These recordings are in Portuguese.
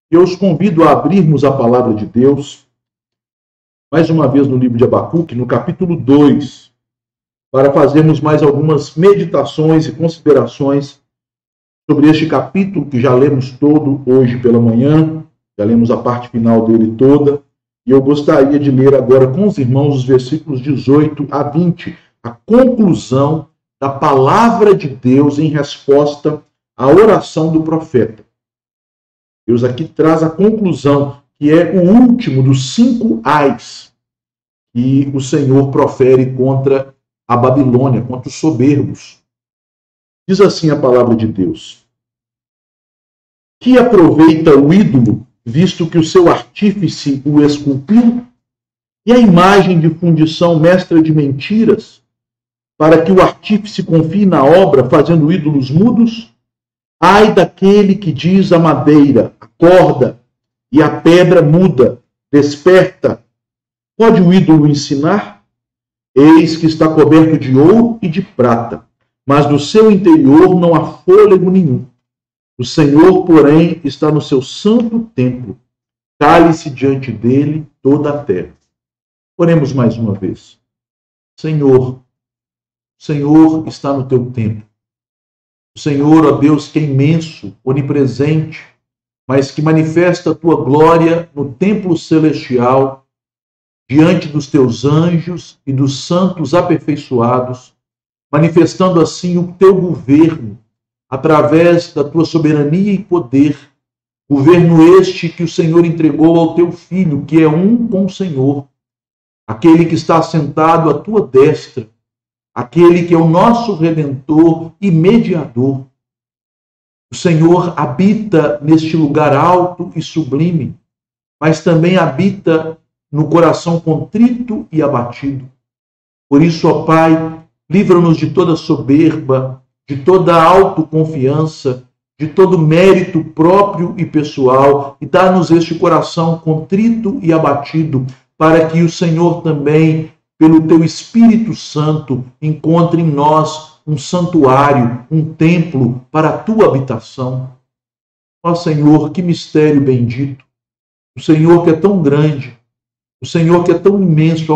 Eu os convido a abrirmos a palavra de Deus, mais uma vez no livro de Abacuque, no capítulo 2, para fazermos mais algumas meditações e considerações sobre este capítulo que já lemos todo hoje pela manhã, já lemos a parte final dele toda, e eu gostaria de ler agora com os irmãos os versículos 18 a 20, a conclusão da palavra de Deus em resposta à oração do profeta. Deus aqui traz a conclusão, que é o último dos 5 ais que o Senhor profere contra a Babilônia, contra os soberbos. Diz assim a palavra de Deus: que aproveita o ídolo, visto que o seu artífice o esculpiu, e a imagem de fundição mestra de mentiras, para que o artífice confie na obra, fazendo ídolos mudos? Ai daquele que diz à madeira, acorda, e a pedra muda, desperta. Pode o ídolo ensinar? Eis que está coberto de ouro e de prata, mas no seu interior não há fôlego nenhum. O Senhor, porém, está no seu santo templo. Cale-se diante dele toda a terra. Oremos mais uma vez. Senhor, o Senhor está no teu templo. O Senhor, ó Deus, que é imenso, onipresente, mas que manifesta a tua glória no templo celestial, diante dos teus anjos e dos santos aperfeiçoados, manifestando assim o teu governo, através da tua soberania e poder, governo este que o Senhor entregou ao teu Filho, que é um com o Senhor, aquele que está assentado à tua destra, aquele que é o nosso Redentor e Mediador. O Senhor habita neste lugar alto e sublime, mas também habita no coração contrito e abatido. Por isso, ó Pai, livra-nos de toda soberba, de toda autoconfiança, de todo mérito próprio e pessoal, e dá-nos este coração contrito e abatido, para que o Senhor também, pelo teu Espírito Santo, encontre em nós um santuário, um templo para a tua habitação. Ó Senhor, que mistério bendito! O Senhor que é tão grande, o Senhor que é tão imenso,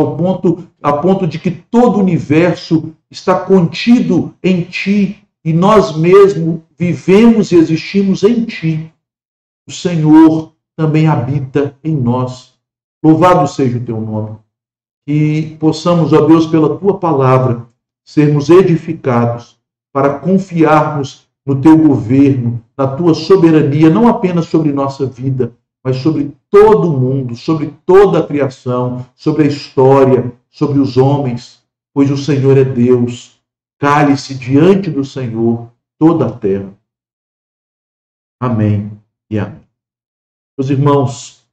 a ponto de que todo o universo está contido em Ti, e nós mesmos vivemos e existimos em Ti. O Senhor também habita em nós. Louvado seja o Teu nome. Que possamos, ó Deus, pela Tua palavra, sermos edificados para confiarmos no Teu governo, na Tua soberania, não apenas sobre nossa vida, mas sobre todo o mundo, sobre toda a criação, sobre a história, sobre os homens, pois o Senhor é Deus. Cale-se diante do Senhor toda a terra. Amém e amém. Meus irmãos,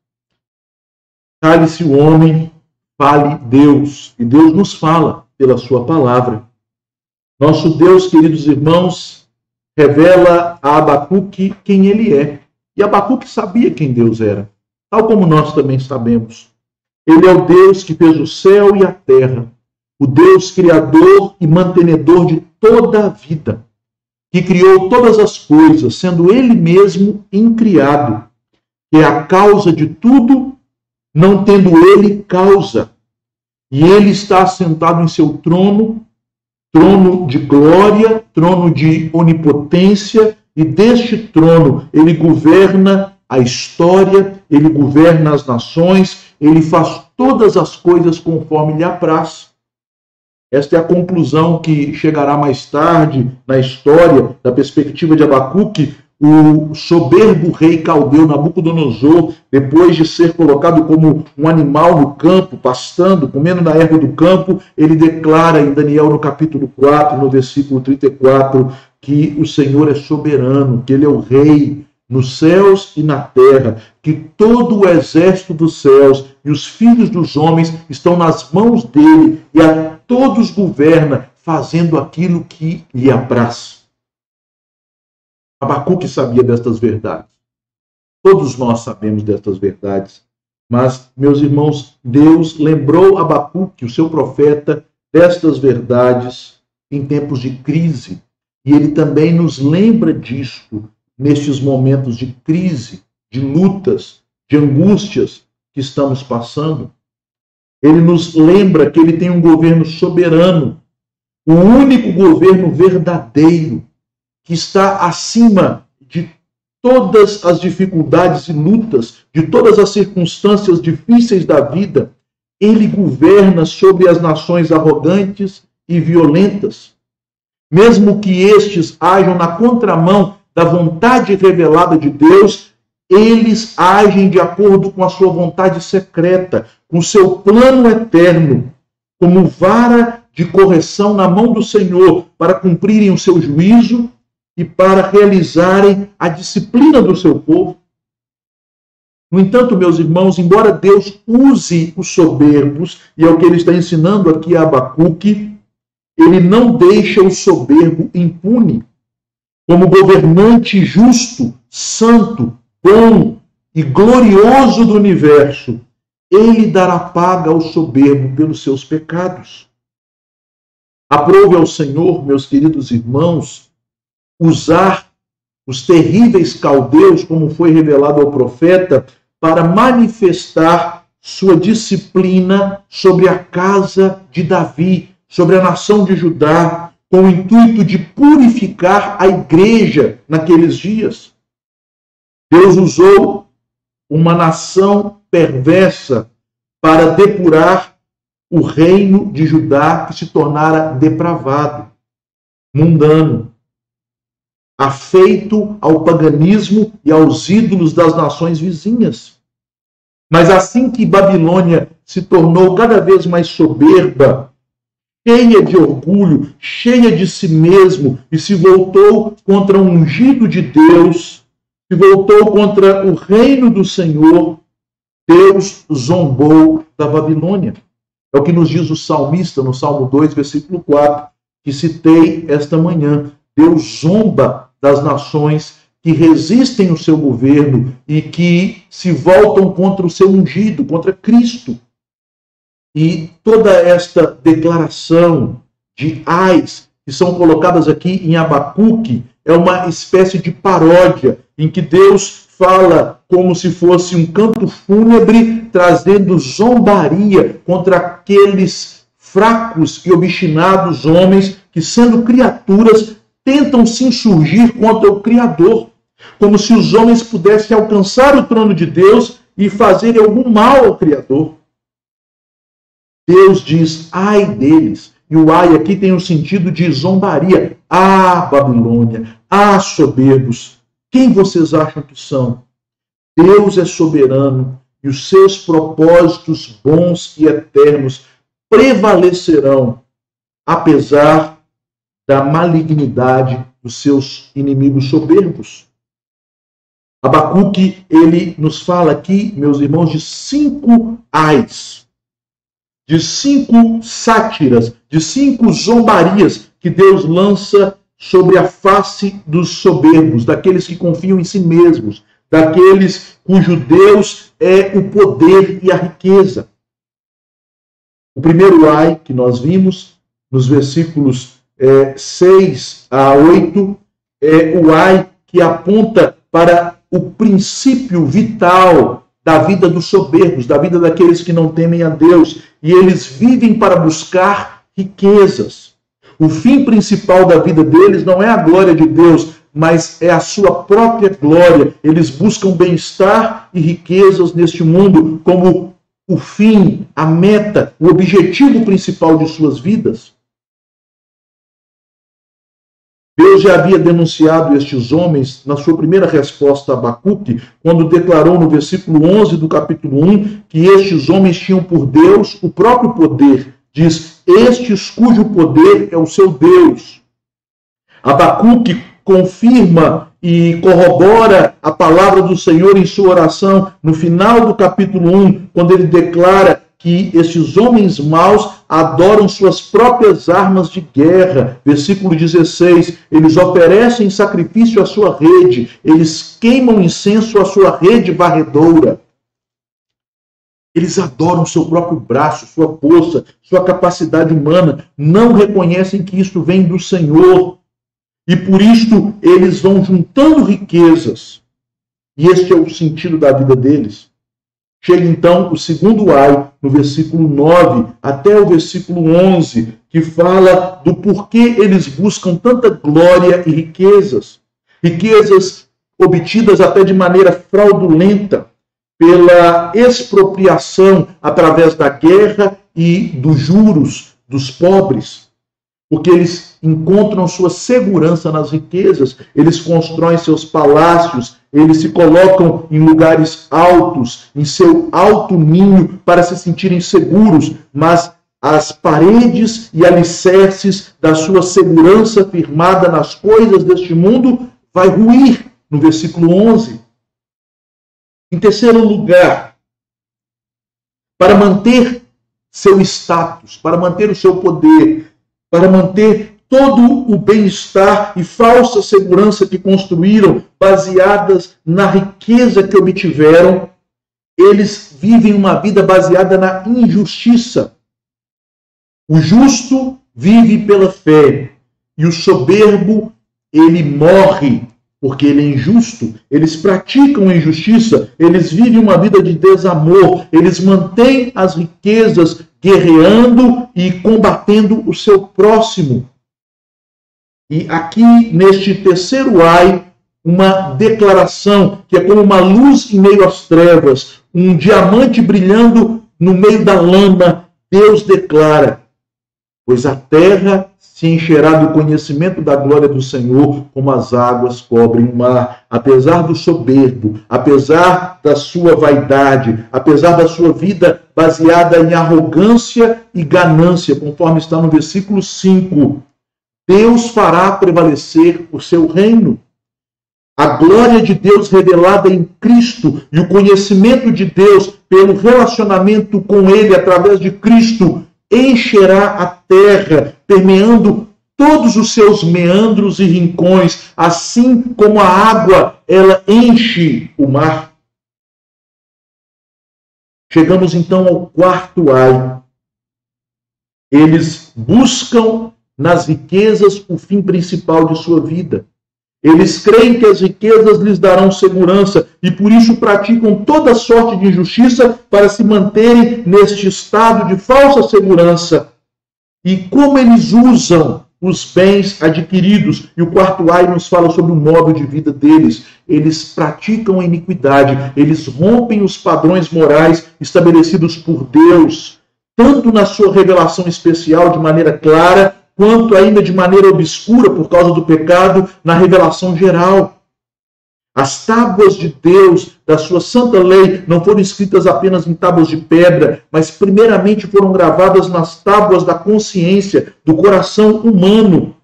cale-se o homem, fale Deus, e Deus nos fala pela sua palavra. Nosso Deus, queridos irmãos, revela a Abacuque quem ele é. E Abacuque sabia quem Deus era, tal como nós também sabemos. Ele é o Deus que fez o céu e a terra, o Deus criador e mantenedor de toda a vida, que criou todas as coisas, sendo ele mesmo incriado, que é a causa de tudo, não tendo ele causa. E ele está assentado em seu trono, trono de glória, trono de onipotência, e deste trono ele governa a história, ele governa as nações, ele faz todas as coisas conforme lhe apraz. Esta é a conclusão que chegará mais tarde na história, da perspectiva de Abacuque. O soberbo rei caldeu Nabucodonosor, depois de ser colocado como um animal no campo, pastando, comendo na erva do campo, ele declara em Daniel no capítulo 4, no versículo 34, que o Senhor é soberano, que ele é o rei nos céus e na terra, que todo o exército dos céus e os filhos dos homens estão nas mãos dele e a todos governa, fazendo aquilo que lhe apraz. Abacuque sabia destas verdades. Todos nós sabemos destas verdades. Mas, meus irmãos, Deus lembrou Abacuque, o seu profeta, destas verdades em tempos de crise. E ele também nos lembra disto nestes momentos de crise, de lutas, de angústias que estamos passando. Ele nos lembra que ele tem um governo soberano, o único governo verdadeiro, que está acima de todas as dificuldades e lutas, de todas as circunstâncias difíceis da vida. Ele governa sobre as nações arrogantes e violentas. Mesmo que estes ajam na contramão da vontade revelada de Deus, eles agem de acordo com a sua vontade secreta, com o seu plano eterno, como vara de correção na mão do Senhor, para cumprirem o seu juízo e para realizarem a disciplina do seu povo. No entanto, meus irmãos, embora Deus use os soberbos, e é o que ele está ensinando aqui a Abacuque, ele não deixa o soberbo impune. Como governante justo, santo, bom e glorioso do universo, ele dará paga ao soberbo pelos seus pecados. Aprove ao Senhor, meus queridos irmãos, usar os terríveis caldeus, como foi revelado ao profeta, para manifestar sua disciplina sobre a casa de Davi, sobre a nação de Judá, com o intuito de purificar a igreja naqueles dias. Deus usou uma nação perversa para depurar o reino de Judá, que se tornara depravado, mundano, afeito ao paganismo e aos ídolos das nações vizinhas. Mas assim que Babilônia se tornou cada vez mais soberba, cheia de orgulho, cheia de si mesmo, e se voltou contra o ungido de Deus, se voltou contra o reino do Senhor, Deus zombou da Babilônia. É o que nos diz o salmista no Salmo 2, versículo 4, que citei esta manhã. Deus zomba das nações que resistem ao seu governo e que se voltam contra o seu ungido, contra Cristo. E toda esta declaração de ais que são colocadas aqui em Abacuque é uma espécie de paródia em que Deus fala como se fosse um canto fúnebre, trazendo zombaria contra aqueles fracos e obstinados homens que, sendo criaturas, tentam se insurgir contra o Criador, como se os homens pudessem alcançar o trono de Deus e fazerem algum mal ao Criador. Deus diz, ai deles. E o ai aqui tem o sentido de zombaria. Ah, Babilônia, ah, soberbos, quem vocês acham que são? Deus é soberano e os seus propósitos bons e eternos prevalecerão, apesar da malignidade dos seus inimigos soberbos. Abacuque, ele nos fala aqui, meus irmãos, de 5 ais, de 5 sátiras, de 5 zombarias que Deus lança sobre a face dos soberbos, daqueles que confiam em si mesmos, daqueles cujo Deus é o poder e a riqueza. O primeiro ai que nós vimos, nos versículos 6 a 8, é o ai que aponta para o princípio vital da vida dos soberbos, da vida daqueles que não temem a Deus, e eles vivem para buscar riquezas. O fim principal da vida deles não é a glória de Deus, mas é a sua própria glória. Eles buscam bem-estar e riquezas neste mundo como o fim, a meta, o objetivo principal de suas vidas. Deus já havia denunciado estes homens na sua primeira resposta a Abacuque, quando declarou no versículo 11 do capítulo 1 que estes homens tinham por Deus o próprio poder. Diz, estes cujo poder é o seu Deus. Abacuque confirma e corrobora a palavra do Senhor em sua oração no final do capítulo 1, quando ele declara que esses homens maus adoram suas próprias armas de guerra. Versículo 16, eles oferecem sacrifício à sua rede, eles queimam incenso à sua rede varredora. Eles adoram seu próprio braço, sua força, sua capacidade humana, não reconhecem que isto vem do Senhor. E por isto eles vão juntando riquezas. E este é o sentido da vida deles. Chega então o segundo ai, no versículo 9 até o versículo 11, que fala do porquê eles buscam tanta glória e riquezas. Riquezas obtidas até de maneira fraudulenta, pela expropriação através da guerra e dos juros dos pobres. Porque eles encontram sua segurança nas riquezas, eles constroem seus palácios, eles se colocam em lugares altos, em seu alto ninho, para se sentirem seguros, mas as paredes e alicerces da sua segurança firmada nas coisas deste mundo vai ruir, no versículo 11. Em terceiro lugar, para manter seu status, para manter o seu poder, para manter todo o bem-estar e falsa segurança que construíram, baseadas na riqueza que obtiveram, eles vivem uma vida baseada na injustiça. O justo vive pela fé, e o soberbo, ele morre porque ele é injusto. Eles praticam injustiça, eles vivem uma vida de desamor, eles mantêm as riquezas guerreando e combatendo o seu próximo. E aqui, neste terceiro ai, uma declaração que é como uma luz em meio às trevas, um diamante brilhando no meio da lama. Deus declara: pois a terra se encherá do conhecimento da glória do Senhor, como as águas cobrem o mar. Apesar do soberbo, apesar da sua vaidade, apesar da sua vida baseada em arrogância e ganância, conforme está no versículo 5, Deus fará prevalecer o seu reino. A glória de Deus revelada em Cristo e o conhecimento de Deus pelo relacionamento com Ele através de Cristo encherá a terra, permeando todos os seus meandros e rincões, assim como a água, ela enche o mar. Chegamos então ao quarto ai. Eles buscam nas riquezas o fim principal de sua vida. Eles creem que as riquezas lhes darão segurança e por isso praticam toda sorte de injustiça para se manterem neste estado de falsa segurança. E como eles usam os bens adquiridos, e o quarto ai nos fala sobre o modo de vida deles. Eles praticam a iniquidade, eles rompem os padrões morais estabelecidos por Deus, tanto na sua revelação especial de maneira clara, quanto ainda de maneira obscura por causa do pecado na revelação geral. As tábuas de Deus, da sua santa lei, não foram escritas apenas em tábuas de pedra, mas primeiramente foram gravadas nas tábuas da consciência, do coração humano.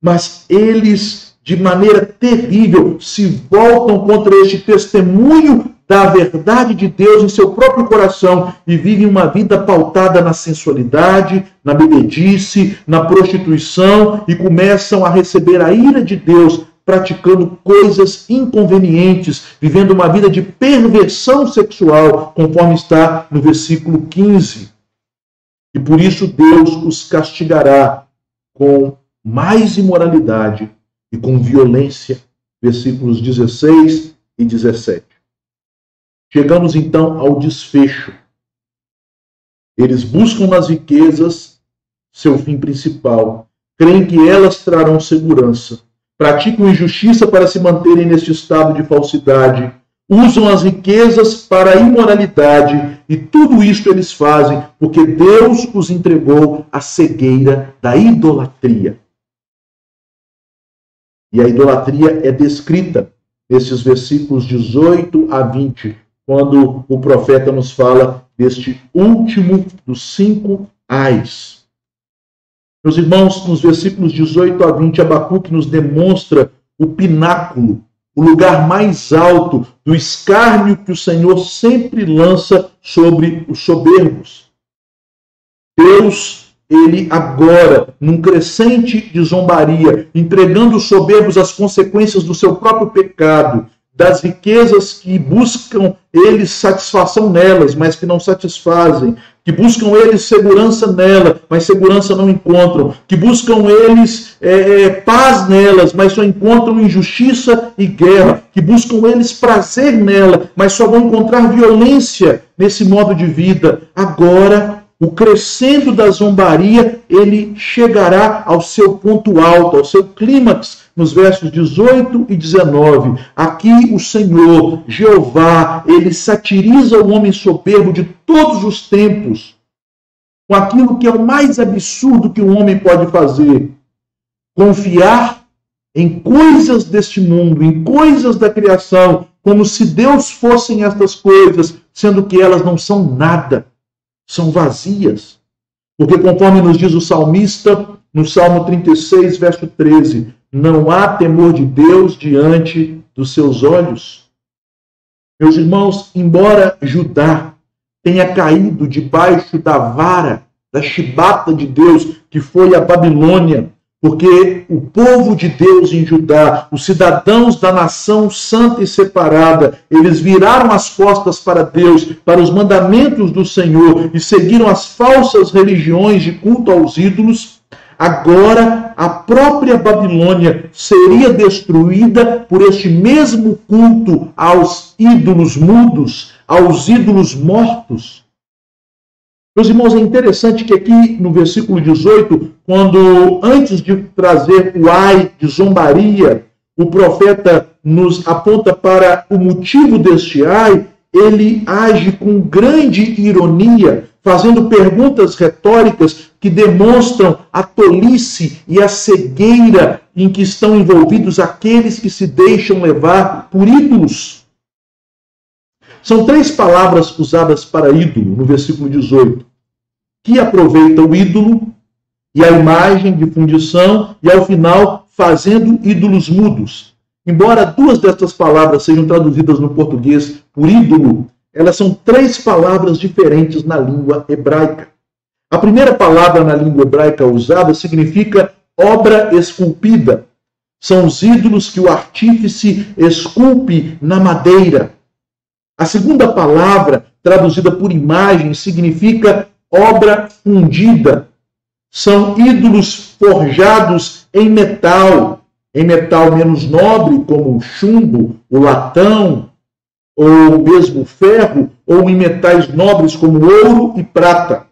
Mas eles, de maneira terrível, se voltam contra este testemunho da verdade de Deus em seu próprio coração e vivem uma vida pautada na sensualidade, na bebedice, na prostituição e começam a receber a ira de Deus praticando coisas inconvenientes, vivendo uma vida de perversão sexual, conforme está no versículo 15. E por isso Deus os castigará com mais imoralidade e com violência. Versículos 16 e 17. Chegamos então ao desfecho. Eles buscam nas riquezas seu fim principal, creem que elas trarão segurança, praticam injustiça para se manterem neste estado de falsidade, usam as riquezas para a imoralidade, e tudo isto eles fazem porque Deus os entregou à cegueira da idolatria. E a idolatria é descrita nesses versículos 18 a 20, quando o profeta nos fala deste último dos 5 ais. Meus irmãos, nos versículos 18 a 20, Abacuque nos demonstra o pináculo, o lugar mais alto do escárnio que o Senhor sempre lança sobre os soberbos. Deus, ele agora, num crescente de zombaria, entregando os soberbos às consequências do seu próprio pecado, das riquezas que buscam eles satisfação nelas, mas que não satisfazem, que buscam eles segurança nela, mas segurança não encontram, que buscam eles paz nelas, mas só encontram injustiça e guerra, que buscam eles prazer nela, mas só vão encontrar violência nesse modo de vida. Agora, o crescendo da zombaria, ele chegará ao seu ponto alto, ao seu clímax, nos versos 18 e 19. Aqui o Senhor, Jeová, ele satiriza o homem soberbo de todos os tempos, com aquilo que é o mais absurdo que um homem pode fazer: confiar em coisas deste mundo, em coisas da criação, como se Deus fossem estas coisas, sendo que elas não são nada. São vazias. Porque conforme nos diz o salmista, no Salmo 36, verso 13, não há temor de Deus diante dos seus olhos. Meus irmãos, embora Judá tenha caído debaixo da vara, da chibata de Deus, que foi a Babilônia, porque o povo de Deus em Judá, os cidadãos da nação santa e separada, eles viraram as costas para Deus, para os mandamentos do Senhor, e seguiram as falsas religiões de culto aos ídolos. Agora, a própria Babilônia seria destruída por este mesmo culto aos ídolos mudos, aos ídolos mortos. Meus irmãos, é interessante que aqui no versículo 18, quando antes de trazer o ai de zombaria, o profeta nos aponta para o motivo deste ai, ele age com grande ironia, fazendo perguntas retóricas que demonstram a tolice e a cegueira em que estão envolvidos aqueles que se deixam levar por ídolos. São 3 palavras usadas para ídolo no versículo 18, que aproveita o ídolo e a imagem de fundição e, ao final, fazendo ídolos mudos. Embora 2 destas palavras sejam traduzidas no português por ídolo, elas são 3 palavras diferentes na língua hebraica. A primeira palavra na língua hebraica usada significa obra esculpida. São os ídolos que o artífice esculpe na madeira. A segunda palavra, traduzida por imagem, significa obra fundida. São ídolos forjados em metal menos nobre, como o chumbo, o latão, ou mesmo o ferro, ou em metais nobres como ouro e prata.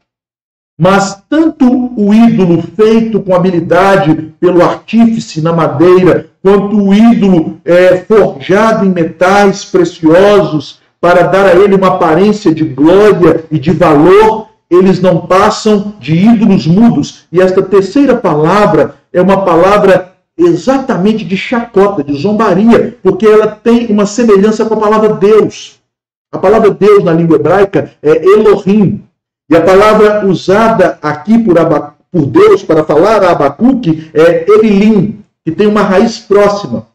Mas tanto o ídolo feito com habilidade pelo artífice na madeira, quanto o ídolo forjado em metais preciosos para dar a ele uma aparência de glória e de valor, eles não passam de ídolos mudos. E esta terceira palavra é uma palavra exatamente de chacota, de zombaria, porque ela tem uma semelhança com a palavra Deus. A palavra Deus na língua hebraica é Elohim. E a palavra usada aqui por Deus para falar a Abacuque é Elilim, que tem uma raiz próxima.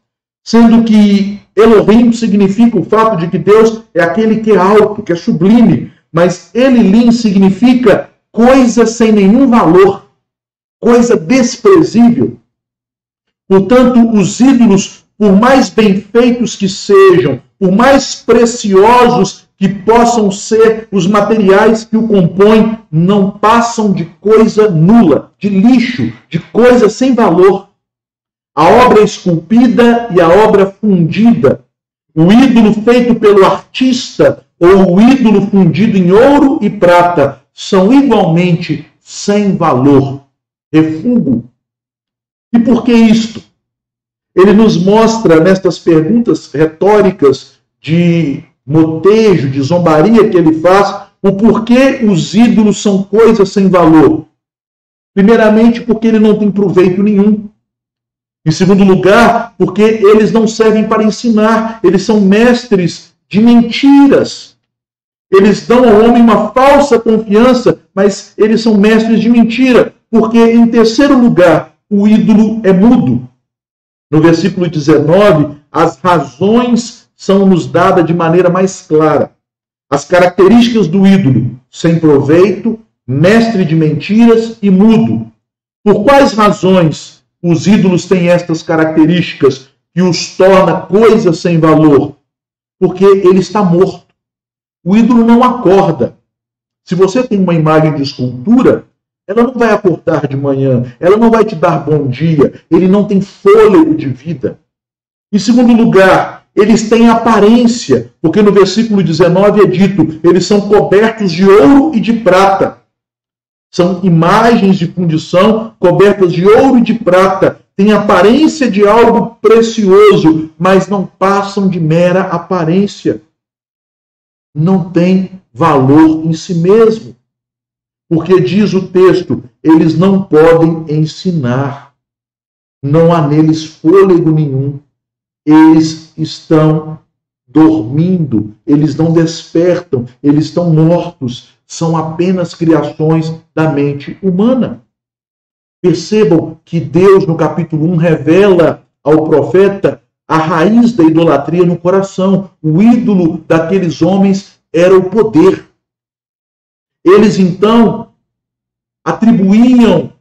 Sendo que Elohim significa o fato de que Deus é aquele que é alto, que é sublime. Mas Elilim significa coisa sem nenhum valor, coisa desprezível. Portanto, os ídolos, por mais bem feitos que sejam, por mais preciosos que possam ser os materiais que o compõem, não passam de coisa nula, de lixo, de coisa sem valor. A obra esculpida e a obra fundida, o ídolo feito pelo artista ou o ídolo fundido em ouro e prata, são igualmente sem valor, refúgio. E por que isto? Ele nos mostra nestas perguntas retóricas de motejo, de zombaria que ele faz, o porquê os ídolos são coisas sem valor. Primeiramente, porque ele não tem proveito nenhum. Em segundo lugar, porque eles não servem para ensinar, eles são mestres de mentiras. Eles dão ao homem uma falsa confiança, mas eles são mestres de mentira. Porque, em terceiro lugar, o ídolo é mudo. No versículo 19, as razões são nos dadas de maneira mais clara. As características do ídolo: sem proveito, mestre de mentiras e mudo. Por quais razões os ídolos têm estas características que os torna coisa sem valor? Porque ele está morto. O ídolo não acorda. Se você tem uma imagem de escultura, ela não vai acordar de manhã, ela não vai te dar bom dia, ele não tem fôlego de vida. Em segundo lugar, eles têm aparência, porque no versículo 19 é dito, eles são cobertos de ouro e de prata. São imagens de fundição cobertas de ouro e de prata. Têm aparência de algo precioso, mas não passam de mera aparência. Não tem valor em si mesmo. Porque diz o texto, eles não podem ensinar. Não há neles fôlego nenhum. Eles estão dormindo, eles não despertam, eles estão mortos, são apenas criações da mente humana. Percebam que Deus, no capítulo 1, revela ao profeta a raiz da idolatria no coração. O ídolo daqueles homens era o poder. Eles, então, atribuíam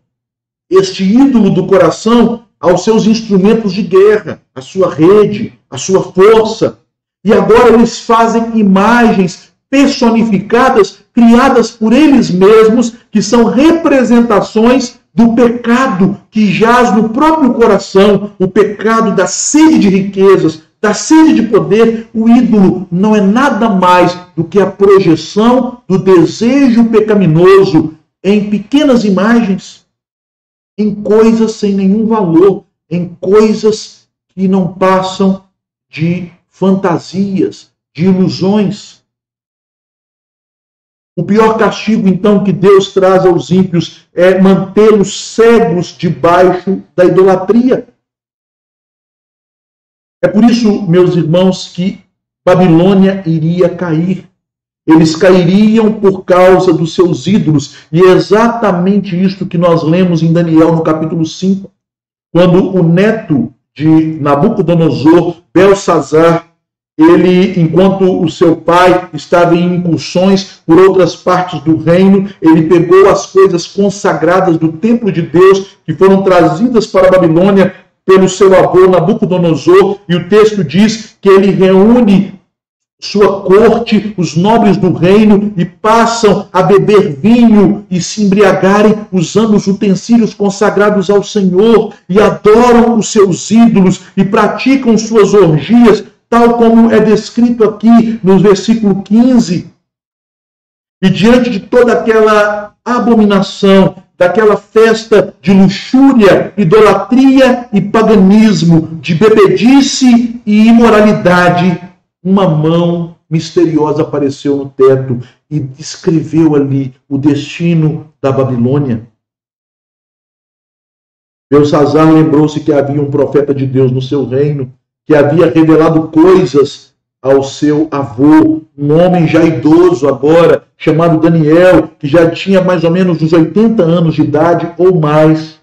este ídolo do coração aos seus instrumentos de guerra, a sua rede, a sua força. E agora eles fazem imagens personificadas, criadas por eles mesmos, que são representações do pecado que jaz no próprio coração, o pecado da sede de riquezas, da sede de poder. O ídolo não é nada mais do que a projeção do desejo pecaminoso em pequenas imagens, em coisas sem nenhum valor, em coisas que não passam de fantasias, de ilusões. O pior castigo, então, que Deus traz aos ímpios é mantê-los cegos debaixo da idolatria. É por isso, meus irmãos, que Babilônia iria cair. Eles cairiam por causa dos seus ídolos. E é exatamente isto que nós lemos em Daniel, no capítulo 5, quando o neto de Nabucodonosor, Belsazar, ele, enquanto o seu pai estava em incursões por outras partes do reino, ele pegou as coisas consagradas do templo de Deus, que foram trazidas para a Babilônia pelo seu avô Nabucodonosor, e o texto diz que ele reúne sua corte, os nobres do reino, e passam a beber vinho e se embriagarem usando os utensílios consagrados ao Senhor, e adoram os seus ídolos e praticam suas orgias, tal como é descrito aqui no versículo 15. E diante de toda aquela abominação, daquela festa de luxúria, idolatria e paganismo, de bebedice e imoralidade, uma mão misteriosa apareceu no teto e descreveu ali o destino da Babilônia. Belsazar lembrou-se que havia um profeta de Deus no seu reino, que havia revelado coisas ao seu avô, um homem já idoso agora, chamado Daniel, que já tinha mais ou menos uns 80 anos de idade ou mais.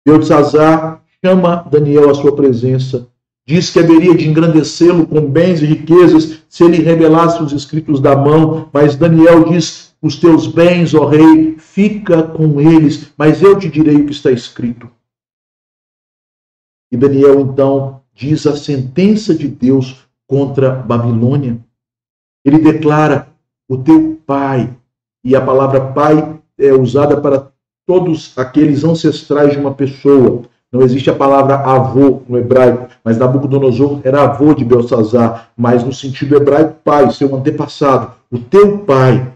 Belsazar chama Daniel à sua presença, diz que haveria de engrandecê-lo com bens e riquezas se ele revelasse os escritos da mão, mas Daniel diz, os teus bens, ó rei, fica com eles, mas eu te direi o que está escrito. E Daniel, então, diz a sentença de Deus contra Babilônia. Ele declara, o teu pai, e a palavra pai é usada para todos aqueles ancestrais de uma pessoa. Não existe a palavra avô no hebraico, mas Nabucodonosor era avô de Belsazar, mas no sentido hebraico, pai, seu antepassado. O teu pai,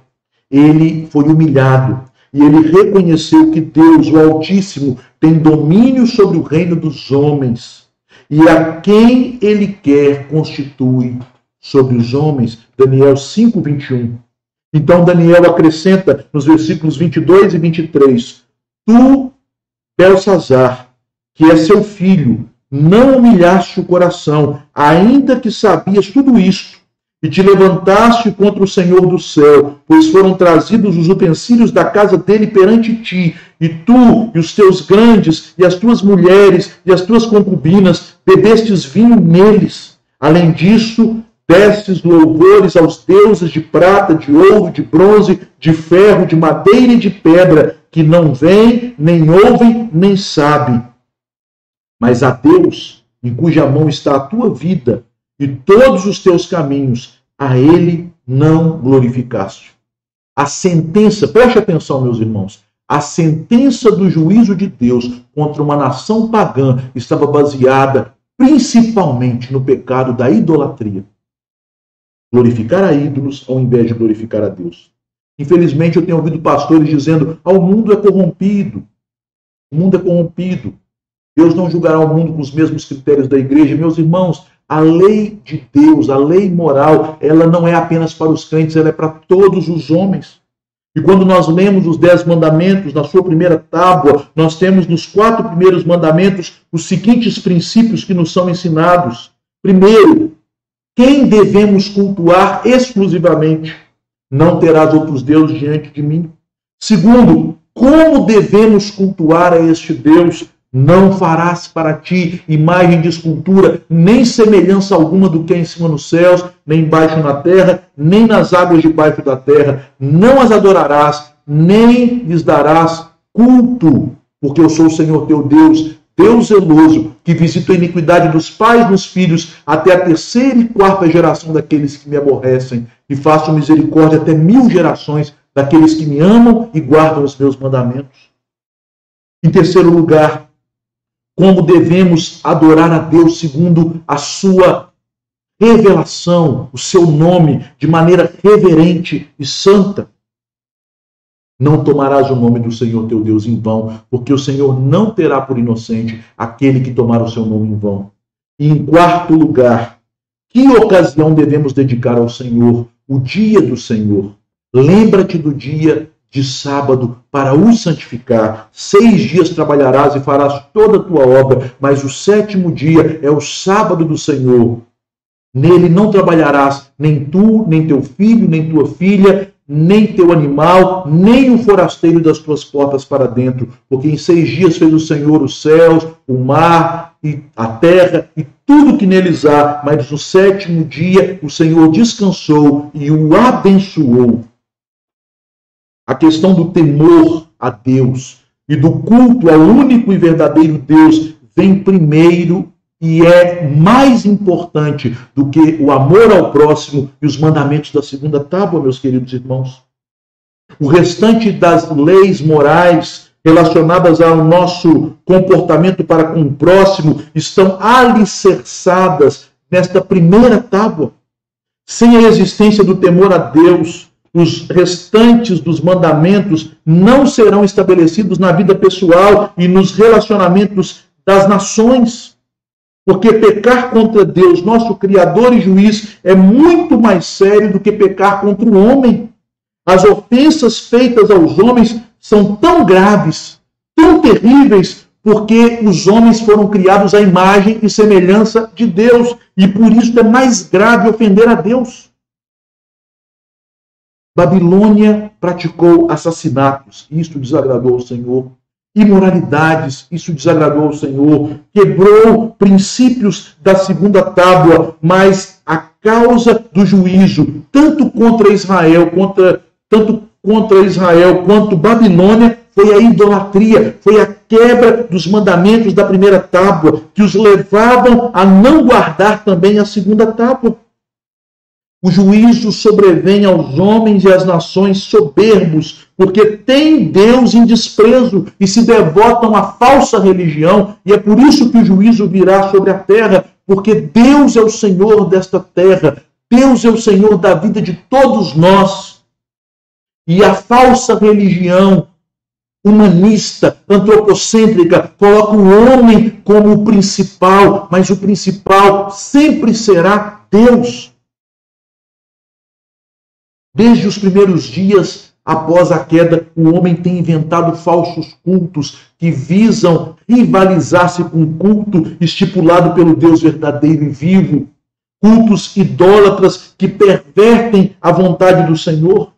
ele foi humilhado e ele reconheceu que Deus, o Altíssimo, tem domínio sobre o reino dos homens e a quem ele quer constitui sobre os homens. Daniel 5, 21. Então Daniel acrescenta nos versículos 22 e 23, tu, Belsazar, que é seu filho, não humilhaste o coração, ainda que sabias tudo isto, e te levantaste contra o Senhor do céu, pois foram trazidos os utensílios da casa dele perante ti, e tu, e os teus grandes, e as tuas mulheres, e as tuas concubinas, bebestes vinho neles. Além disso, destes louvores aos deuses de prata, de ouro, de bronze, de ferro, de madeira e de pedra, que não veem, nem ouvem, nem sabem. Mas a Deus, em cuja mão está a tua vida e todos os teus caminhos, a ele não glorificaste. A sentença, preste atenção, meus irmãos, a sentença do juízo de Deus contra uma nação pagã estava baseada principalmente no pecado da idolatria. Glorificar a ídolos ao invés de glorificar a Deus. Infelizmente, eu tenho ouvido pastores dizendo: o mundo é corrompido. O mundo é corrompido. Deus não julgará o mundo com os mesmos critérios da igreja. Meus irmãos, a lei de Deus, a lei moral, ela não é apenas para os crentes, ela é para todos os homens. E quando nós lemos os 10 mandamentos, na sua primeira tábua, nós temos nos 4 primeiros mandamentos os seguintes princípios que nos são ensinados. Primeiro, quem devemos cultuar exclusivamente? Não terás outros deuses diante de mim. Segundo, como devemos cultuar a este Deus? Não farás para ti imagem de escultura, nem semelhança alguma do que é em cima nos céus, nem embaixo na terra, nem nas águas debaixo da terra. Não as adorarás, nem lhes darás culto, porque eu sou o Senhor teu Deus, Deus zeloso, que visita a iniquidade dos pais nos filhos, até a 3ª e 4ª geração daqueles que me aborrecem, e faço misericórdia até 1000 gerações daqueles que me amam e guardam os meus mandamentos. Em terceiro lugar, como devemos adorar a Deus segundo a sua revelação, o seu nome, de maneira reverente e santa. Não tomarás o nome do Senhor teu Deus em vão, porque o Senhor não terá por inocente aquele que tomar o seu nome em vão. E em quarto lugar, que ocasião devemos dedicar ao Senhor? O dia do Senhor. Lembra-te do dia de sábado para o santificar. 6 dias trabalharás e farás toda a tua obra, mas o 7º dia é o sábado do Senhor. Nele não trabalharás, nem tu, nem teu filho, nem tua filha, nem teu animal, nem o forasteiro das tuas portas para dentro, porque em 6 dias fez o Senhor os céus, o mar, e a terra, e tudo que neles há, mas no 7º dia o Senhor descansou e o abençoou. A questão do temor a Deus e do culto ao único e verdadeiro Deus vem primeiro e é mais importante do que o amor ao próximo e os mandamentos da segunda tábua, meus queridos irmãos. O restante das leis morais relacionadas ao nosso comportamento para com o próximo estão alicerçadas nesta primeira tábua. Sem a existência do temor a Deus, os restantes dos mandamentos não serão estabelecidos na vida pessoal e nos relacionamentos das nações. Porque pecar contra Deus, nosso Criador e Juiz, é muito mais sério do que pecar contra o homem. As ofensas feitas aos homens são tão graves, tão terríveis, porque os homens foram criados à imagem e semelhança de Deus, e por isso é mais grave ofender a Deus. Babilônia praticou assassinatos, isto desagradou ao Senhor. Imoralidades, isso desagradou ao Senhor. Quebrou princípios da segunda tábua, mas a causa do juízo, tanto contra Israel quanto Babilônia, foi a idolatria, foi a quebra dos mandamentos da primeira tábua, que os levavam a não guardar também a segunda tábua. O juízo sobrevém aos homens e às nações soberbos, porque têm Deus em desprezo e se devotam à falsa religião, e é por isso que o juízo virá sobre a terra, porque Deus é o Senhor desta terra, Deus é o Senhor da vida de todos nós. E a falsa religião humanista, antropocêntrica, coloca o homem como o principal, mas o principal sempre será Deus. Desde os primeiros dias após a queda, o homem tem inventado falsos cultos que visam rivalizar-se com o culto estipulado pelo Deus verdadeiro e vivo. Cultos idólatras que pervertem a vontade do Senhor.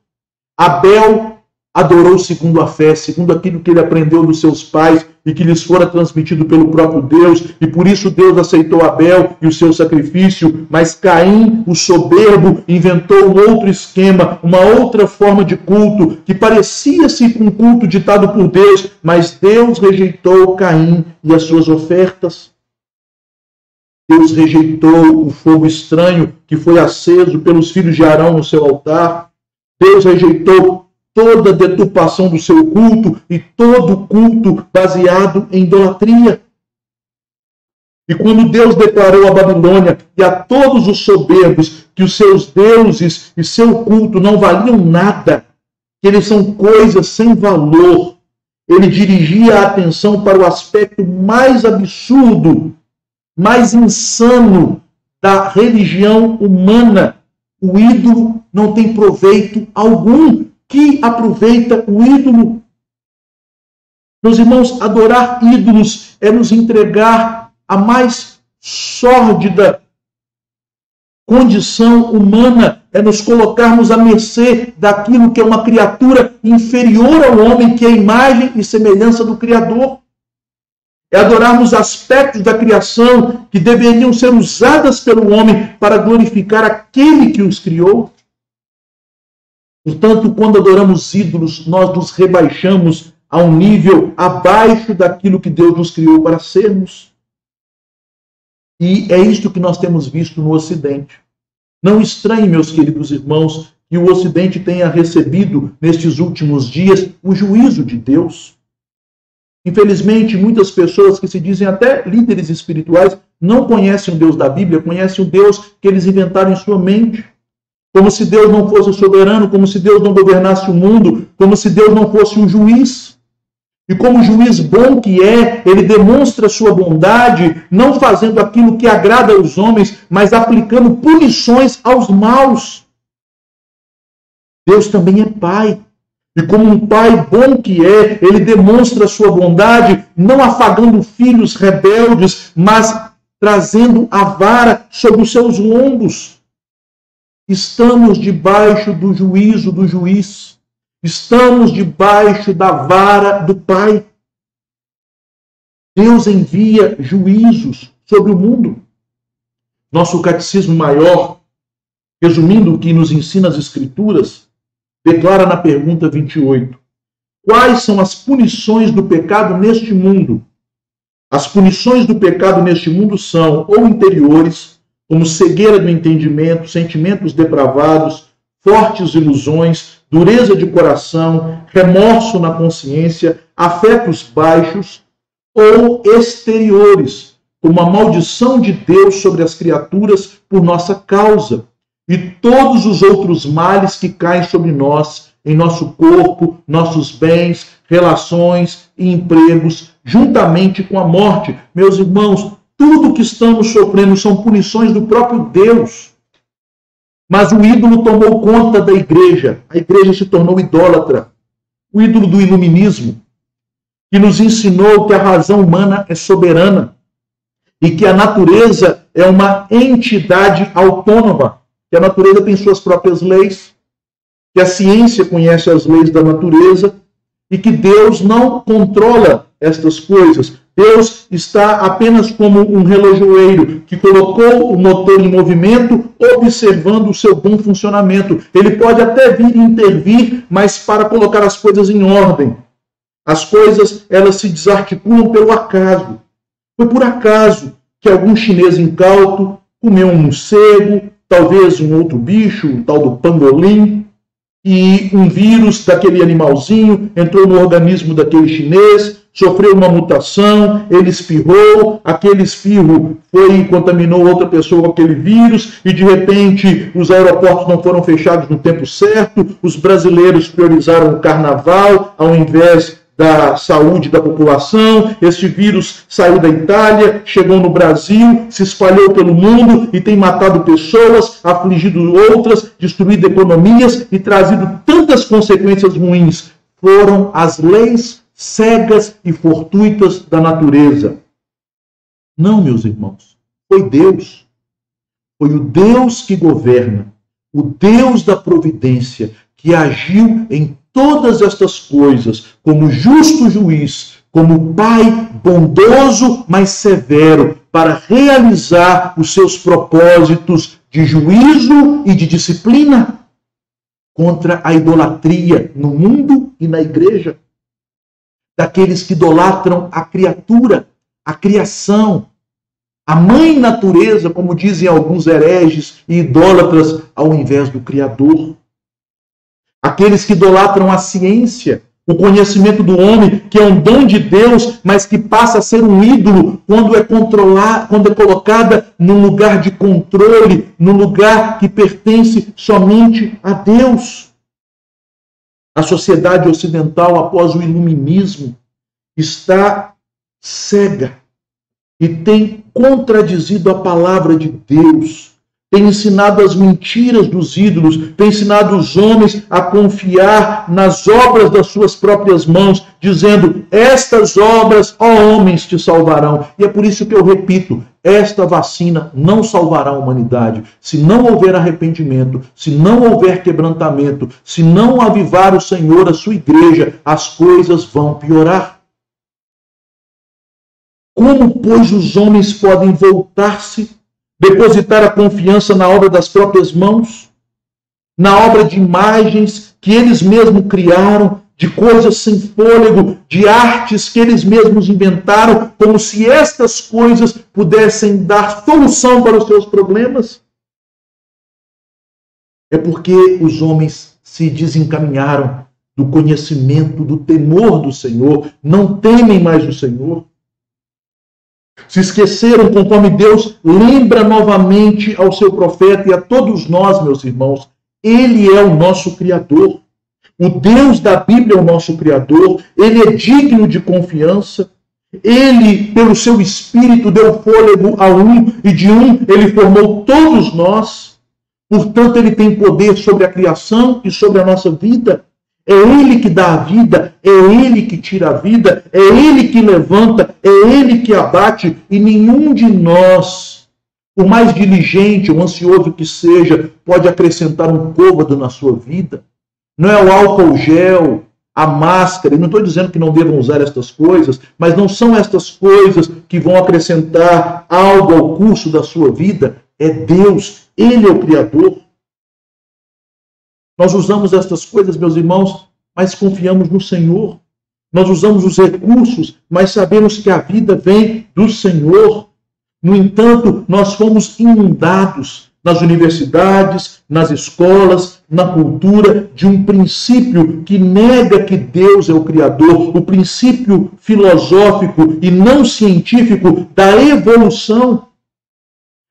Abel adorou segundo a fé, segundo aquilo que ele aprendeu dos seus pais e que lhes fora transmitido pelo próprio Deus, e por isso Deus aceitou Abel e o seu sacrifício, mas Caim, o soberbo, inventou um outro esquema, uma outra forma de culto, que parecia-se com um culto ditado por Deus, mas Deus rejeitou Caim e as suas ofertas. Deus rejeitou o fogo estranho que foi aceso pelos filhos de Arão no seu altar. Deus rejeitou toda deturpação do seu culto e todo culto baseado em idolatria. E quando Deus declarou a Babilônia e a todos os soberbos que os seus deuses e seu culto não valiam nada, que eles são coisas sem valor, ele dirigia a atenção para o aspecto mais absurdo, mais insano da religião humana. O ídolo não tem proveito algum. Que aproveita o ídolo? Meus irmãos, adorar ídolos é nos entregar a mais sórdida condição humana, é nos colocarmos à mercê daquilo que é uma criatura inferior ao homem, que é a imagem e semelhança do Criador. É adorarmos aspectos da criação que deveriam ser usadas pelo homem para glorificar aquele que os criou. Portanto, quando adoramos ídolos, nós nos rebaixamos a um nível abaixo daquilo que Deus nos criou para sermos. E é isto que nós temos visto no Ocidente. Não estranhe, meus queridos irmãos, que o Ocidente tenha recebido, nestes últimos dias, o juízo de Deus. Infelizmente, muitas pessoas que se dizem até líderes espirituais não conhecem o Deus da Bíblia, conhecem o Deus que eles inventaram em sua mente. Como se Deus não fosse soberano, como se Deus não governasse o mundo, como se Deus não fosse um juiz. E como juiz bom que é, ele demonstra sua bondade, não fazendo aquilo que agrada aos homens, mas aplicando punições aos maus. Deus também é Pai. E como um pai bom que é, ele demonstra sua bondade, não afagando filhos rebeldes, mas trazendo a vara sobre os seus lombos. Estamos debaixo do juízo do juiz. Estamos debaixo da vara do Pai. Deus envia juízos sobre o mundo. Nosso catecismo maior, resumindo o que nos ensina as Escrituras, declara na pergunta 28: quais são as punições do pecado neste mundo? As punições do pecado neste mundo são ou interiores, como cegueira do entendimento, sentimentos depravados, fortes ilusões, dureza de coração, remorso na consciência, afetos baixos, ou exteriores, como a maldição de Deus sobre as criaturas por nossa causa, e todos os outros males que caem sobre nós, em nosso corpo, nossos bens, relações e empregos, juntamente com a morte. Meus irmãos, tudo que estamos sofrendo são punições do próprio Deus. Mas o ídolo tomou conta da igreja. A igreja se tornou idólatra. O ídolo do iluminismo, que nos ensinou que a razão humana é soberana e que a natureza é uma entidade autônoma, que a natureza tem suas próprias leis, que a ciência conhece as leis da natureza e que Deus não controla estas coisas. Deus está apenas como um relojoeiro que colocou o motor em movimento, observando o seu bom funcionamento. Ele pode até vir intervir, mas para colocar as coisas em ordem. As coisas, elas se desarticulam pelo acaso. Foi por acaso que algum chinês incauto comeu um morcego, talvez um outro bicho, o tal do pangolim, e um vírus daquele animalzinho entrou no organismo daquele chinês, sofreu uma mutação, ele espirrou, aquele espirro foi e contaminou outra pessoa com aquele vírus, e de repente os aeroportos não foram fechados no tempo certo, os brasileiros priorizaram o carnaval ao invés da saúde da população. Este vírus saiu da Itália, chegou no Brasil, se espalhou pelo mundo e tem matado pessoas, afligido outras, destruído economias e trazido tantas consequências ruins. Foram as leis cegas e fortuitas da natureza. Não, meus irmãos, foi Deus. Foi o Deus que governa, o Deus da providência, que agiu em todas estas coisas como justo juiz, como Pai bondoso, mas severo, para realizar os seus propósitos de juízo e de disciplina contra a idolatria no mundo e na igreja. Daqueles que idolatram a criatura, a criação, a mãe natureza, como dizem alguns hereges e idólatras, ao invés do Criador. Aqueles que idolatram a ciência, o conhecimento do homem, que é um dom de Deus, mas que passa a ser um ídolo quando é colocada num lugar de controle, num lugar que pertence somente a Deus. A sociedade ocidental, após o iluminismo, está cega e tem contradizido a palavra de Deus. Tem ensinado as mentiras dos ídolos, tem ensinado os homens a confiar nas obras das suas próprias mãos, dizendo, estas obras, ó homens, te salvarão. E é por isso que eu repito, esta vacina não salvará a humanidade. Se não houver arrependimento, se não houver quebrantamento, se não avivar o Senhor a sua igreja, as coisas vão piorar. Como, pois, os homens podem voltar-se, depositar a confiança na obra das próprias mãos, na obra de imagens que eles mesmos criaram, de coisas sem fôlego, de artes que eles mesmos inventaram, como se estas coisas pudessem dar solução para os seus problemas? É porque os homens se desencaminharam do conhecimento, do temor do Senhor, não temem mais o Senhor. Se esqueceram, conforme Deus lembra novamente ao seu profeta e a todos nós, meus irmãos, Ele é o nosso Criador. O Deus da Bíblia é o nosso Criador. Ele é digno de confiança. Ele, pelo seu Espírito, deu fôlego a um, e de um Ele formou todos nós. Portanto, Ele tem poder sobre a criação e sobre a nossa vida. É Ele que dá a vida, é Ele que tira a vida, é Ele que levanta, é Ele que abate, e nenhum de nós, por mais diligente ou ansioso que seja, pode acrescentar um côvado na sua vida. Não é o álcool gel, a máscara, eu não estou dizendo que não devam usar estas coisas, mas não são estas coisas que vão acrescentar algo ao curso da sua vida. É Deus, Ele é o Criador. Nós usamos estas coisas, meus irmãos, mas confiamos no Senhor. Nós usamos os recursos, mas sabemos que a vida vem do Senhor. No entanto, nós fomos inundados nas universidades, nas escolas, na cultura, de um princípio que nega que Deus é o Criador, o princípio filosófico e não científico da evolução.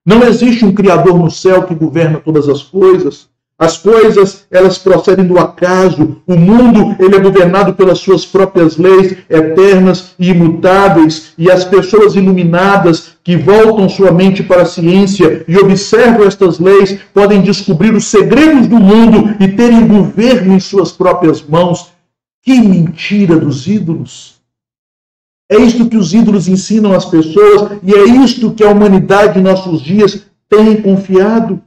Não existe um Criador no céu que governa todas as coisas. As coisas, elas procedem do acaso. O mundo, ele é governado pelas suas próprias leis eternas e imutáveis. E as pessoas iluminadas que voltam sua mente para a ciência e observam estas leis podem descobrir os segredos do mundo e terem governo em suas próprias mãos. Que mentira dos ídolos! É isto que os ídolos ensinam às pessoas e é isto que a humanidade em nossos dias tem confiado.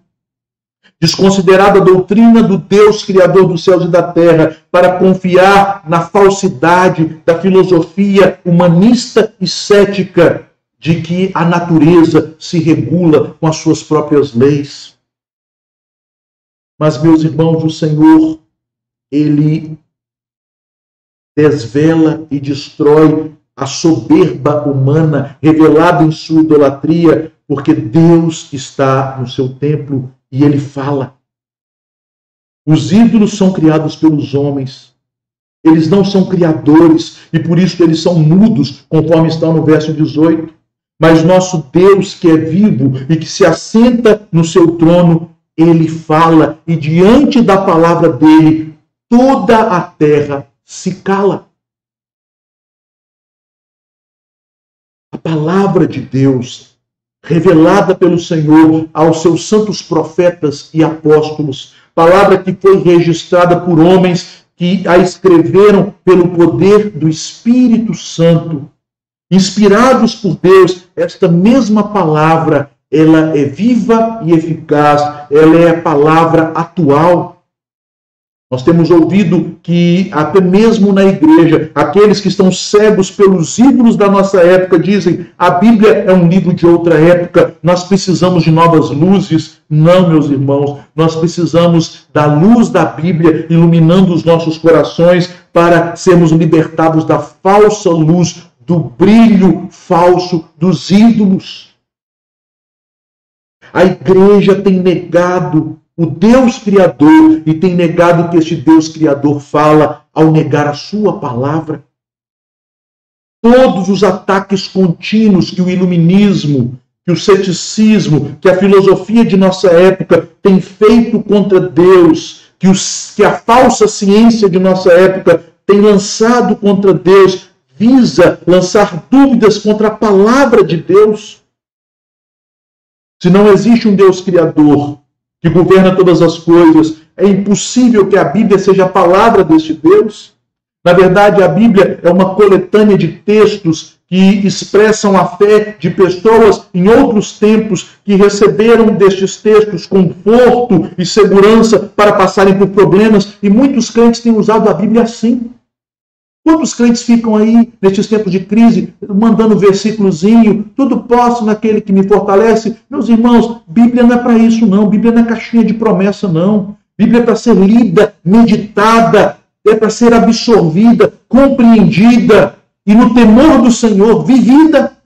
Desconsiderada a doutrina do Deus Criador dos céus e da terra para confiar na falsidade da filosofia humanista e cética de que a natureza se regula com as suas próprias leis. Mas, meus irmãos, o Senhor, Ele desvela e destrói a soberba humana revelada em sua idolatria, porque Deus está no seu templo e Ele fala. Os ídolos são criados pelos homens. Eles não são criadores e por isso eles são mudos, conforme está no verso 18. Mas nosso Deus, que é vivo e que se assenta no seu trono, Ele fala e diante da palavra dele, toda a terra se cala. A palavra de Deus, revelada pelo Senhor aos seus santos profetas e apóstolos, palavra que foi registrada por homens que a escreveram pelo poder do Espírito Santo, inspirados por Deus. Esta mesma palavra, ela é viva e eficaz, ela é a palavra atual. Nós temos ouvido que até mesmo na igreja, aqueles que estão cegos pelos ídolos da nossa época dizem: a Bíblia é um livro de outra época, nós precisamos de novas luzes. Não, meus irmãos, nós precisamos da luz da Bíblia iluminando os nossos corações para sermos libertados da falsa luz, do brilho falso dos ídolos. A igreja tem negado o Deus Criador e tem negado o que este Deus Criador fala ao negar a sua palavra. Todos os ataques contínuos que o iluminismo, que o ceticismo, que a filosofia de nossa época tem feito contra Deus, que a falsa ciência de nossa época tem lançado contra Deus, visa lançar dúvidas contra a palavra de Deus. Se não existe um Deus Criador que governa todas as coisas, é impossível que a Bíblia seja a palavra deste Deus. Na verdade, a Bíblia é uma coletânea de textos que expressam a fé de pessoas em outros tempos que receberam destes textos conforto e segurança para passarem por problemas, e muitos crentes têm usado a Bíblia assim. Quantos crentes ficam aí, nestes tempos de crise, mandando um versículozinho, tudo posso naquele que me fortalece? Meus irmãos, Bíblia não é para isso não, Bíblia não é caixinha de promessa não. Bíblia é para ser lida, meditada, é para ser absorvida, compreendida e no temor do Senhor, vivida.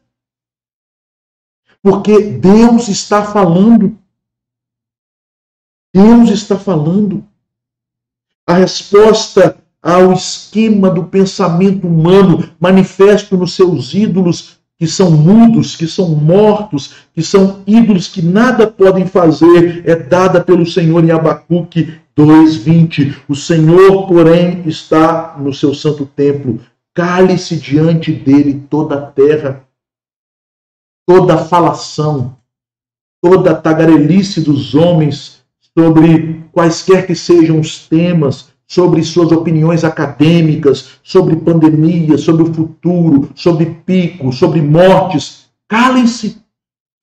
Porque Deus está falando. Deus está falando. A resposta ao esquema do pensamento humano manifesto nos seus ídolos, que são mudos, que são mortos, que são ídolos que nada podem fazer, é dada pelo Senhor em Abacuque 2:20. O Senhor, porém, está no seu santo templo. Cale-se diante dele toda a terra. Toda a falação, toda a tagarelice dos homens sobre quaisquer que sejam os temas, sobre suas opiniões acadêmicas, sobre pandemia, sobre o futuro, sobre pico, sobre mortes. Calem-se.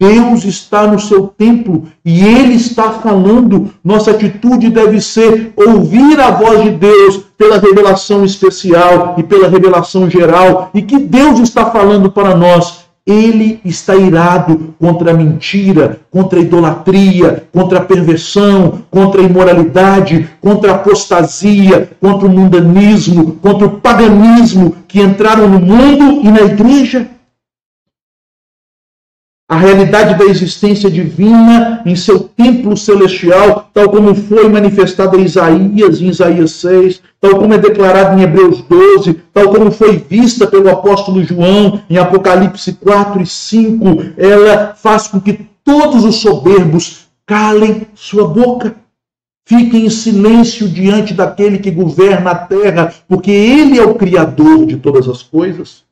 Deus está no seu templo e Ele está falando. Nossa atitude deve ser ouvir a voz de Deus pela revelação especial e pela revelação geral. E que Deus está falando para nós? Ele está irado contra a mentira, contra a idolatria, contra a perversão, contra a imoralidade, contra a apostasia, contra o mundanismo, contra o paganismo que entraram no mundo e na igreja. A realidade da existência divina em seu templo celestial, tal como foi manifestada em Isaías 6, tal como é declarado em Hebreus 12, tal como foi vista pelo apóstolo João em Apocalipse 4 e 5, ela faz com que todos os soberbos calem sua boca. Fiquem em silêncio diante daquele que governa a terra, porque ele é o Criador de todas as coisas.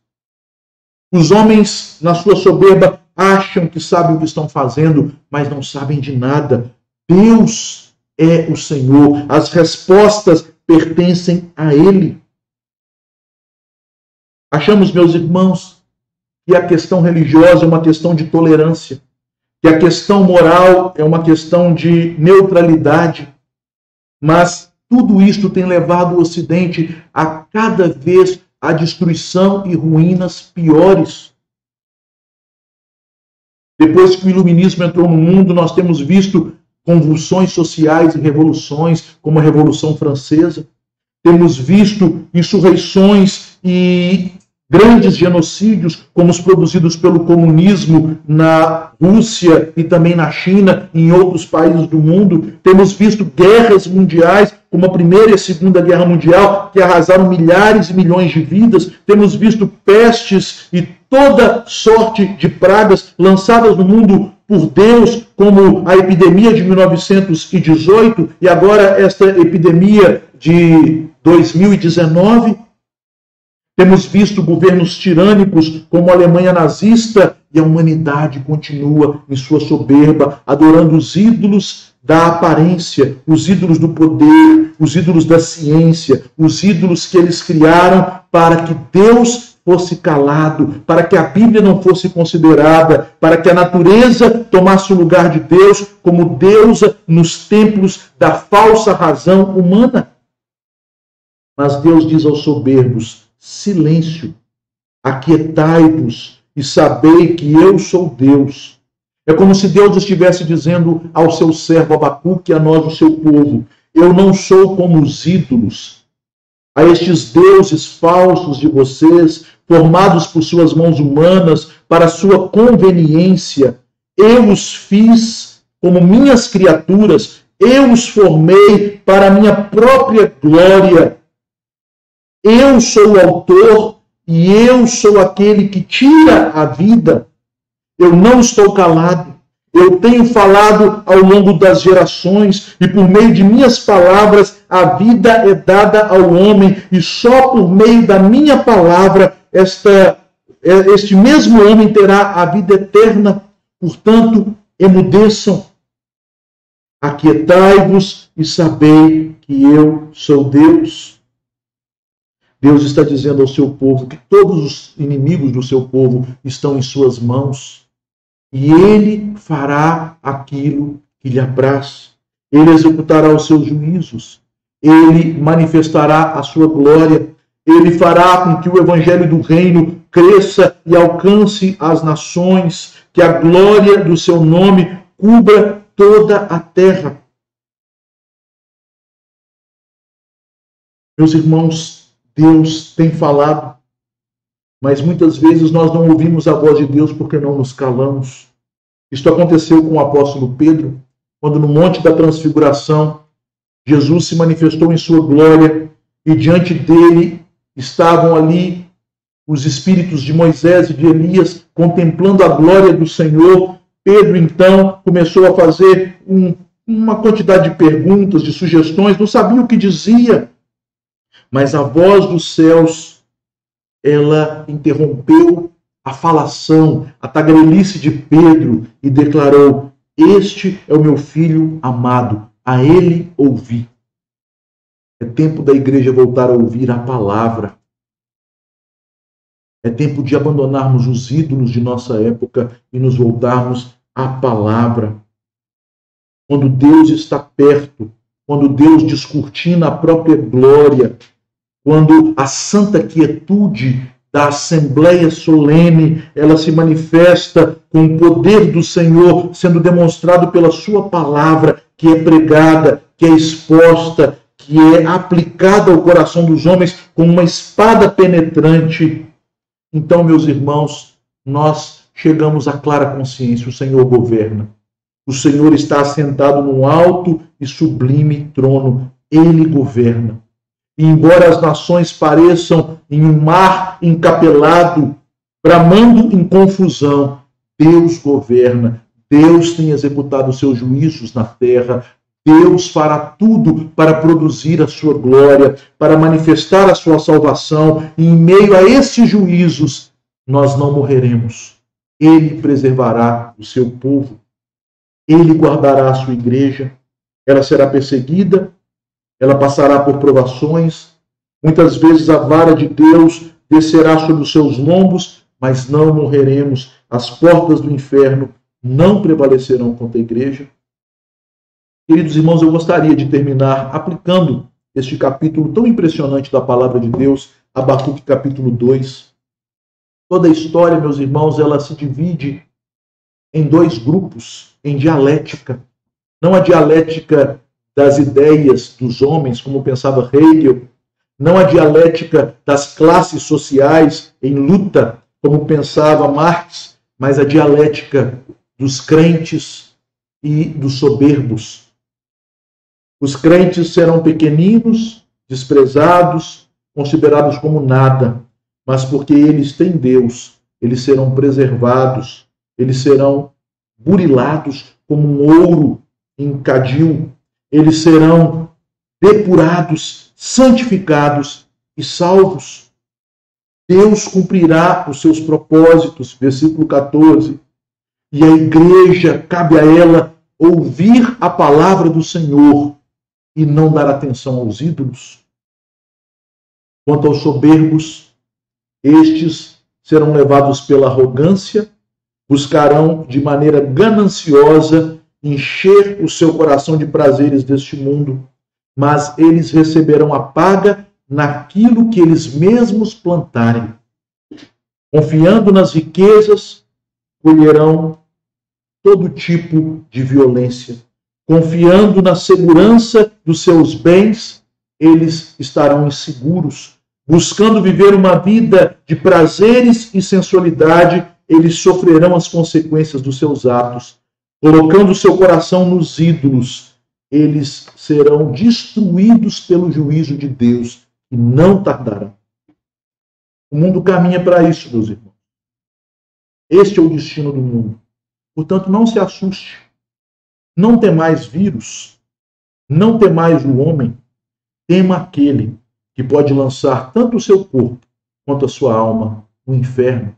Os homens, na sua soberba, acham que sabem o que estão fazendo, mas não sabem de nada. Deus é o Senhor. As respostas pertencem a Ele. Achamos, meus irmãos, que a questão religiosa é uma questão de tolerância, que a questão moral é uma questão de neutralidade, mas tudo isto tem levado o Ocidente a cada vez a destruição e ruínas piores. Depois que o iluminismo entrou no mundo, nós temos visto convulsões sociais e revoluções, como a Revolução Francesa. Temos visto insurreições e grandes genocídios, como os produzidos pelo comunismo na Rússia e também na China e em outros países do mundo. Temos visto guerras mundiais, como a Primeira e a Segunda Guerra Mundial, que arrasaram milhares e milhões de vidas. Temos visto pestes e toda sorte de pragas lançadas no mundo por Deus, como a epidemia de 1918 e agora esta epidemia de 2019. Temos visto governos tirânicos como a Alemanha nazista e a humanidade continua em sua soberba, adorando os ídolos da aparência, os ídolos do poder, os ídolos da ciência, os ídolos que eles criaram para que Deus fosse calado, para que a Bíblia não fosse considerada, para que a natureza tomasse o lugar de Deus como deusa nos templos da falsa razão humana. Mas Deus diz aos soberbos: silêncio, aquietai-vos e sabei que eu sou Deus. É como se Deus estivesse dizendo ao seu servo Abacuque, a nós, o seu povo: eu não sou como os ídolos, a estes deuses falsos de vocês, formados por suas mãos humanas, para sua conveniência. Eu os fiz como minhas criaturas, eu os formei para a minha própria glória. Eu sou o autor e eu sou aquele que tira a vida. Eu não estou calado. Eu tenho falado ao longo das gerações e por meio de minhas palavras a vida é dada ao homem e só por meio da minha palavra este mesmo homem terá a vida eterna. Portanto, emudeçam, aquietai-vos e sabei que eu sou Deus. Deus está dizendo ao seu povo que todos os inimigos do seu povo estão em suas mãos. E ele fará aquilo que lhe apraz. Ele executará os seus juízos. Ele manifestará a sua glória. Ele fará com que o evangelho do reino cresça e alcance as nações, que a glória do seu nome cubra toda a terra. Meus irmãos, Deus tem falado, mas muitas vezes nós não ouvimos a voz de Deus porque não nos calamos. Isto aconteceu com o apóstolo Pedro, quando no Monte da Transfiguração, Jesus se manifestou em sua glória e diante dele estavam ali os espíritos de Moisés e de Elias contemplando a glória do Senhor. Pedro, então, começou a fazer uma quantidade de perguntas, de sugestões, não sabia o que dizia, mas a voz dos céus, ela interrompeu a falação, a tagarelice de Pedro e declarou: este é o meu filho amado, a ele ouvi. É tempo da igreja voltar a ouvir a palavra. É tempo de abandonarmos os ídolos de nossa época e nos voltarmos à palavra. Quando Deus está perto, quando Deus descortina a própria glória, quando a santa quietude da assembleia solene, ela se manifesta com o poder do Senhor sendo demonstrado pela sua palavra, que é pregada, que é exposta, que é aplicada ao coração dos homens como uma espada penetrante. Então, meus irmãos, nós chegamos à clara consciência: o Senhor governa. O Senhor está assentado num alto e sublime trono. Ele governa. E embora as nações pareçam em um mar encapelado, bramando em confusão, Deus governa. Deus tem executado os seus juízos na terra. Deus fará tudo para produzir a sua glória, para manifestar a sua salvação. E em meio a estes juízos, nós não morreremos. Ele preservará o seu povo. Ele guardará a sua igreja. Ela será perseguida. Ela passará por provações. Muitas vezes a vara de Deus descerá sobre os seus lombos, mas não morreremos. As portas do inferno não prevalecerão contra a igreja. Queridos irmãos, eu gostaria de terminar aplicando este capítulo tão impressionante da palavra de Deus, Abacuque capítulo 2. Toda a história, meus irmãos, ela se divide em dois grupos, em dialética. Não a dialética das ideias dos homens, como pensava Hegel, não a dialética das classes sociais em luta, como pensava Marx, mas a dialética dos crentes e dos soberbos. Os crentes serão pequeninos, desprezados, considerados como nada, mas porque eles têm Deus, eles serão preservados, eles serão burilados como um ouro em cadil, eles serão depurados, santificados e salvos. Deus cumprirá os seus propósitos, versículo 14, e a igreja, cabe a ela ouvir a palavra do Senhor e não dar atenção aos ídolos. Quanto aos soberbos, estes serão levados pela arrogância, buscarão de maneira gananciosa encher o seu coração de prazeres deste mundo, mas eles receberão a paga naquilo que eles mesmos plantarem. Confiando nas riquezas, colherão todo tipo de violência. Confiando na segurança dos seus bens, eles estarão inseguros. Buscando viver uma vida de prazeres e sensualidade, eles sofrerão as consequências dos seus atos. Colocando seu coração nos ídolos, eles serão destruídos pelo juízo de Deus, e não tardará. O mundo caminha para isso, meus irmãos. Este é o destino do mundo. Portanto, não se assuste. Não temais vírus. Não temais o homem. Tema aquele que pode lançar tanto o seu corpo quanto a sua alma no inferno.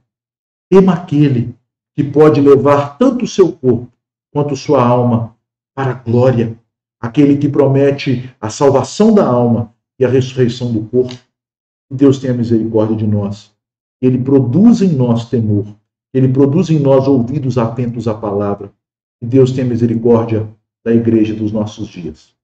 Tema aquele que pode levar tanto o seu corpo quanto sua alma para a glória. Aquele que promete a salvação da alma e a ressurreição do corpo. Deus tenha misericórdia de nós. Ele produz em nós temor. Ele produz em nós ouvidos atentos à palavra. E Deus tenha misericórdia da igreja dos nossos dias.